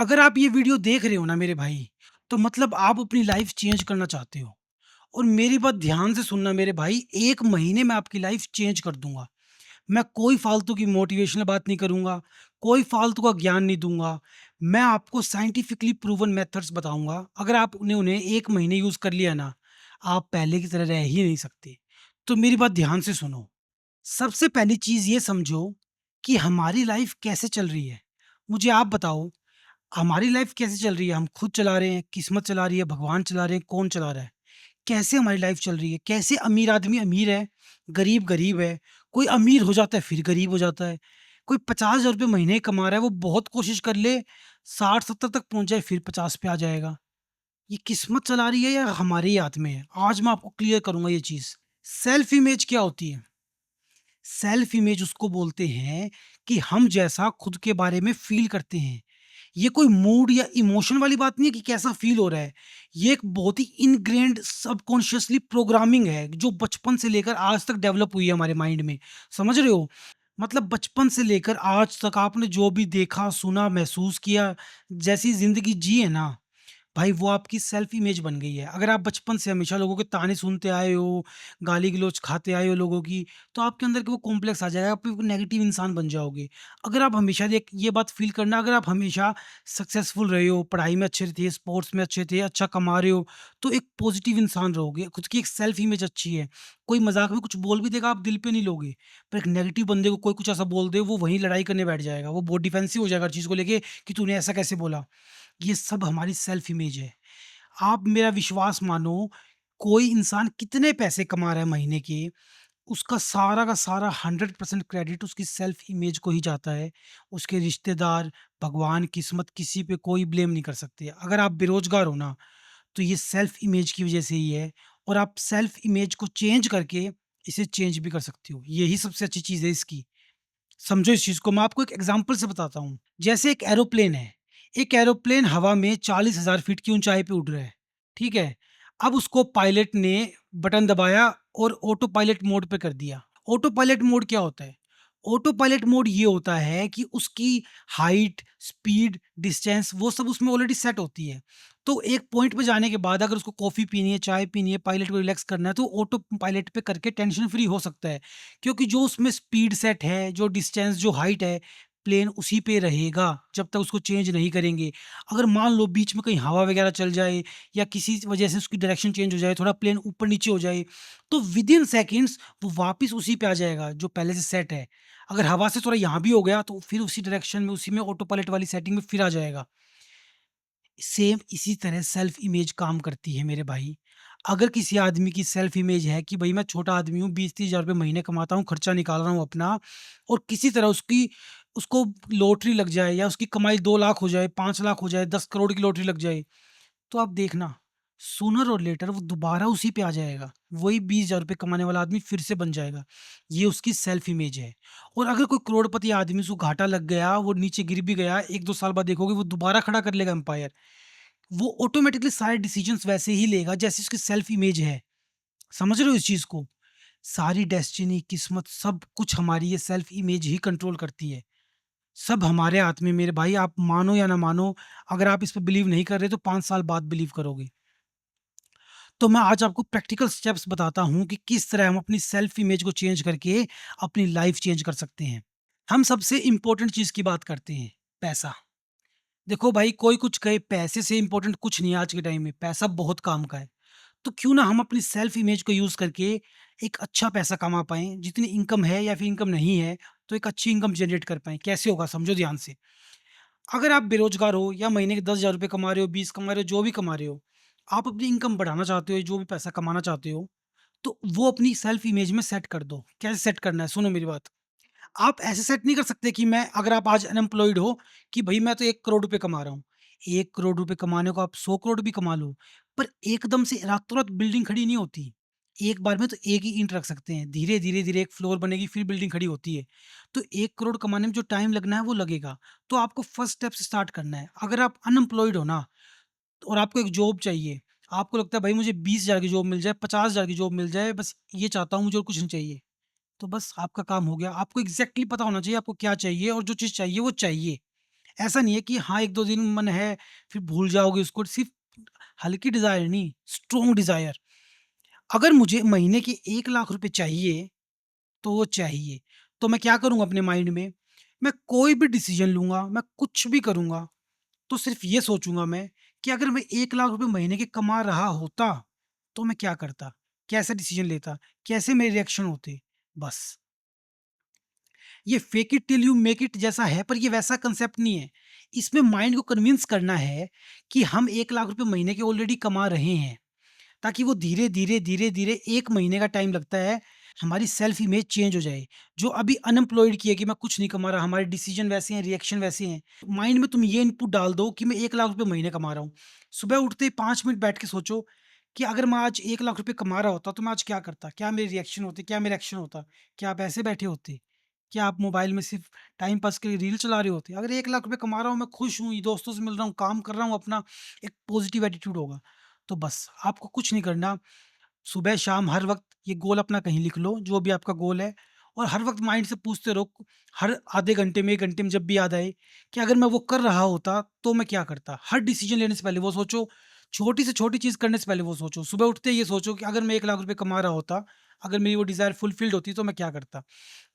अगर आप ये वीडियो देख रहे हो ना मेरे भाई, तो मतलब आप अपनी लाइफ़ चेंज करना चाहते हो। और मेरी बात ध्यान से सुनना मेरे भाई, 1 महीने में आपकी लाइफ़ चेंज कर दूँगा। मैं कोई फ़ालतू की मोटिवेशनल बात नहीं करूँगा, कोई फ़ालतू का ज्ञान नहीं दूँगा। मैं आपको साइंटिफिकली प्रूवन मेथड्स बताऊँगा। अगर आपने उन्हें 1 महीने यूज़ कर लिया ना, आप पहले की तरह रह ही नहीं सकते। तो मेरी बात ध्यान से सुनो। सबसे पहली चीज़ ये समझो कि हमारी लाइफ़ कैसे चल रही है। मुझे आप बताओ, हमारी लाइफ कैसे चल रही है? हम खुद चला रहे हैं, किस्मत चला रही है, भगवान चला रहे हैं, कौन चला रहा है? कैसे हमारी लाइफ चल रही है? कैसे अमीर आदमी अमीर है, गरीब गरीब है, कोई अमीर हो जाता है फिर गरीब हो जाता है, कोई 50,000 रुपए महीने कमा रहा है, वो बहुत कोशिश कर ले 60-70 तक पहुँच जाए फिर 50 पे आ जाएगा। ये किस्मत चला रही है या हमारे ही हाथ में है? आज मैं आपको क्लियर करूँगा ये चीज़। सेल्फ इमेज क्या होती है? सेल्फ इमेज उसको बोलते हैं कि हम जैसा खुद के बारे में फ़ील करते हैं। ये कोई मूड या इमोशन वाली बात नहीं है कि कैसा फ़ील हो रहा है। ये एक बहुत ही इनग्रेन्ड सबकॉन्शियसली प्रोग्रामिंग है, जो बचपन से लेकर आज तक डेवलप हुई है हमारे माइंड में। समझ रहे हो? मतलब बचपन से लेकर आज तक आपने जो भी देखा, सुना, महसूस किया, जैसी ज़िंदगी जी है ना, भाई वो आपकी सेल्फ इमेज बन गई है। अगर आप बचपन से हमेशा लोगों के ताने सुनते आए हो, गाली-गलौच खाते आए हो लोगों की, तो आपके अंदर के वो कॉम्प्लेक्स आ जाएगा, आप एक नेगेटिव इंसान बन जाओगे। अगर आप हमेशा ये बात फ़ील करना, अगर आप हमेशा सक्सेसफुल रहे हो, पढ़ाई में अच्छे थे, स्पोर्ट्स में अच्छे थे, अच्छा कमा रहे हो, तो एक पॉजिटिव इंसान रहोगे, खुद की एक सेल्फ इमेज अच्छी है। कोई मज़ाक में कुछ बोल भी देगा, आप दिल पे नहीं लोगे। पर एक नेगेटिव बंदे को कोई कुछ ऐसा बोल दे, वो वहीं लड़ाई करने बैठ जाएगा। वो बहुत डिफेंसिव हो जाएगा हर चीज़ को लेके कि तूने ऐसा कैसे बोला? ये सब हमारी सेल्फ इमेज है। आप मेरा विश्वास मानो, कोई इंसान कितने पैसे कमा रहा है महीने के, उसका सारा का सारा 100% क्रेडिट उसकी सेल्फ इमेज को ही जाता है। उसके रिश्तेदार, भगवान, किस्मत किसी पे कोई ब्लेम नहीं कर सकते। अगर आप बेरोज़गार हो ना, तो ये सेल्फ इमेज की वज़ह से ही है और आप सेल्फ इमेज को चेंज करके इसे चेंज भी कर सकते हो। यही सबसे अच्छी चीज़ है इसकी। समझो इस चीज़ को, मैं आपको एक एग्ज़ाम्पल से बताता हूँ। जैसे एक एरोप्लेन है, एक एरोप्लेन हवा में 40,000 फीट की ऊँचाई पे उड़ रहा है, ठीक है? अब उसको पायलट ने बटन दबाया और ऑटो पायलट मोड पे कर दिया। ऑटो पायलट मोड क्या होता है? ऑटो पायलट मोड ये होता है कि उसकी हाइट, स्पीड, डिस्टेंस वो सब उसमें ऑलरेडी सेट होती है। तो एक पॉइंट पे जाने के बाद अगर उसको कॉफ़ी पीनी है, चाय पीनी है, पायलट को रिलैक्स करना है, तो ऑटो पायलट पे करके टेंशन फ्री हो सकता है। क्योंकि जो उसमें स्पीड सेट है, जो डिस्टेंस, जो हाइट है, प्लेन उसी पे रहेगा जब तक उसको चेंज नहीं करेंगे। अगर मान लो बीच में कहीं हवा वगैरह चल जाए या किसी वजह से उसकी डायरेक्शन चेंज हो जाए, थोड़ा प्लेन ऊपर-नीचे हो जाए, तो विदिन सेकंड्स वो वापस उसी पे आ जाएगा जो पहले से सेट है। अगर हवा से थोड़ा यहाँ भी हो गया तो फिर उसी डायरेक्शन में, उसी में ऑटो पायलट वाली सेटिंग में फिर आ जाएगा। सेम इसी तरह सेल्फ इमेज काम करती है मेरे भाई। अगर किसी आदमी की सेल्फ इमेज है कि भई मैं छोटा आदमी हूँ, 20-30 हज़ार रुपए महीने कमाता हूँ, खर्चा निकाल रहा हूँ अपना और किसी तरह उसको लॉटरी लग जाए या उसकी कमाई 2 लाख हो जाए, 5 लाख हो जाए, 10 करोड़ की लॉटरी लग जाए, तो आप देखना सूनर और लेटर वो दोबारा उसी पे आ जाएगा। वही 20,000 रुपए कमाने वाला आदमी फिर से बन जाएगा। ये उसकी सेल्फ इमेज है। और अगर कोई करोड़पति आदमी उसको घाटा लग गया, वो नीचे गिर भी गया, 1-2 साल बाद देखोगे वो दोबारा खड़ा कर लेगा एम्पायर। वो ऑटोमैटिकली सारे डिसीजंस वैसे ही लेगा जैसे उसकी सेल्फ इमेज है। समझ रहे हो इस चीज़ को? सारी डेस्टिनी, किस्मत सब कुछ हमारी ये सेल्फ इमेज ही कंट्रोल करती है। सब हमारे हाथ में मेरे भाई, आप मानो या ना मानो, अगर आप इस पे बिलीव नहीं कर रहे तो 5 साल बाद बिलीव करोगे। तो मैं आज आपको प्रैक्टिकल स्टेप्स बताता हूँ कि किस तरह हम अपनी सेल्फ इमेज को चेंज करके अपनी लाइफ़ चेंज कर सकते हैं। हम सबसे इम्पोर्टेंट चीज़ की बात करते हैं, पैसा। देखो भाई, कोई कुछ कहे, पैसे से इम्पोर्टेंट कुछ नहीं है आज के टाइम में, पैसा बहुत काम का है। तो क्यों ना हम अपनी सेल्फ इमेज को यूज़ करके एक अच्छा पैसा कमा पाएँ, जितनी इनकम है या फिर इनकम नहीं है, तो एक अच्छी इनकम जनरेट कर पाएँ। कैसे होगा समझो ध्यान से। अगर आप बेरोज़गार हो या महीने के 10,000 रुपए कमा रहे हो, 20 कमा रहे हो, जो भी कमा रहे हो, आप अपनी इनकम बढ़ाना चाहते हो, जो भी पैसा कमाना चाहते हो, तो वो अपनी सेल्फ इमेज में सेट कर दो। कैसे सेट करना है? सुनो मेरी बात। आप ऐसे सेट नहीं कर सकते कि मैं, अगर आप आज अनएम्प्लॉयड हो कि भई मैं तो 1 करोड़ रुपए कमा रहा हूँ। 1 करोड़ रुपए कमाने को आप 100 करोड़ भी कमा लो, पर एकदम से रातों-रात बिल्डिंग खड़ी नहीं होती। एक बार में तो एक ही ईंट रख सकते हैं। धीरे, धीरे, धीरे एक फ्लोर बनेगी फिर बिल्डिंग खड़ी होती है। तो 1 करोड़ कमाने में जो टाइम लगना है वो लगेगा। तो आपको फर्स्ट स्टेप से स्टार्ट करना है। अगर आप अनएम्प्लॉयड हो ना और आपको एक जॉब चाहिए, आपको लगता है भाई मुझे 20,000 की जॉब मिल जाए, 50,000 की जॉब मिल जाए, बस ये चाहता हूँ, मुझे और कुछ नहीं चाहिए। तो बस आपका काम हो गया। आपको एग्ज़ैक्टली पता होना चाहिए आपको क्या चाहिए और जो चीज़ चाहिए वो चाहिए। ऐसा नहीं है कि हाँ, 1-2 दिन मन है, फिर भूल जाओगे उसको, सिर्फ़ हल्की डिज़ायर नहीं, स्ट्रॉन्ग डिज़ायर। अगर मुझे महीने के 1 लाख रुपए चाहिए, तो वो चाहिए। तो मैं क्या करूँगा अपने माइंड में, मैं कोई भी डिसीज़न लूँगा, मैं कुछ भी करूँगा, तो सिर्फ़ ये सोचूँगा मैं कि अगर मैं 1 लाख रुपए महीने के कमा रहा होता, तो मैं क्या करता? कैसा डिसीज़न लेता? कैसे मेरे रिएक्शन होते? बस। ये fake it till you make it जैसा है, पर ये वैसा कांसेप्ट नहीं है। इसमें माइंड को कन्विंस करना है कि हम 1 लाख रुपए महीने के ऑलरेडी कमा रहे हैं, ताकि वो धीरे-धीरे, धीरे-धीरे 1 महीने का टाइम लगता है, हमारी सेल्फ इमेज चेंज हो जाए। जो अभी अनएम्प्लॉयड की है कि मैं कुछ नहीं कमा रहा, हमारे डिसीज़न वैसे हैं, रिएक्शन वैसे हैं। माइंड में तुम ये इनपुट डाल दो कि मैं 1 लाख रुपए महीने कमा रहा हूँ। सुबह उठते ही 5 मिनट बैठ के सोचो कि अगर मैं आज 1 लाख रुपए कमा रहा होता, तो मैं आज क्या करता? क्या मेरे रिएक्शन होते? क्या मेरा एक्शन होता? क्या आप ऐसे बैठे होते? क्या आप मोबाइल में सिर्फ़ टाइम पास के लिए रील चला रहे होते? अगर 1 लाख रुपए कमा रहा हूँ, मैं खुश हूँ, ये दोस्तों से मिल रहा हूँ, काम कर रहा हूँ अपना, एक पॉज़िटिव एटीट्यूड होगा। तो बस आपको कुछ नहीं करना, सुबह शाम हर वक़्त ये गोल अपना कहीं लिख लो, जो भी आपका गोल है, और हर वक़्त माइंड से पूछते रहो, हर आधे घंटे में, 1 घंटे में जब भी याद आए कि अगर मैं वो कर रहा होता, तो मैं क्या करता? हर डिसीज़न लेने से पहले वो सोचो, छोटी से छोटी चीज़ करने से पहले वो सोचो। सुबह उठते ही ये सोचो कि अगर मैं 1 लाख रुपए कमा रहा होता, अगर मेरी वो डिज़ायर फुलफ़िल्ड होती, तो मैं क्या करता?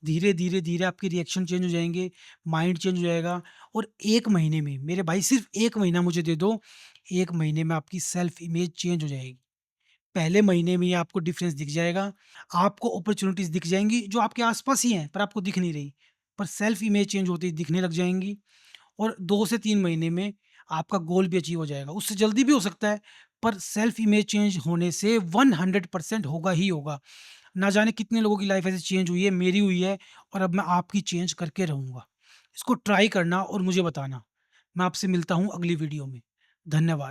धीरे, धीरे, धीरे आपके रिएक्शन चेंज हो जाएँगे, माइंड चेंज हो जाएगा, और 1 महीने में मेरे भाई, सिर्फ़ 1 महीना मुझे दे दो, 1 महीने में आपकी सेल्फ इमेज चेंज हो जाएगी। पहले महीने में ही आपको डिफरेंस दिख जाएगा। आपको अपॉर्च्युनिटीज़ दिख जाएँगी जो आपके आस-पास ही हैं, पर आपको दिख नहीं रही। पर सेल्फ इमेज चेंज होती दिखने लग जाएँगी, और 2 से 3 महीने में आपका गोल भी अचीव हो जाएगा। उससे जल्दी भी हो सकता है, पर सेल्फ इमेज चेंज होने से 100% होगा ही होगा। ना जाने कितने लोगों की लाइफ़ ऐसे चेंज हुई है, मेरी हुई है, और अब मैं आपकी चेंज करके रहूँगा। इसको ट्राई करना और मुझे बताना। मैं आपसे मिलता हूँ अगली वीडियो में। धन्यवाद।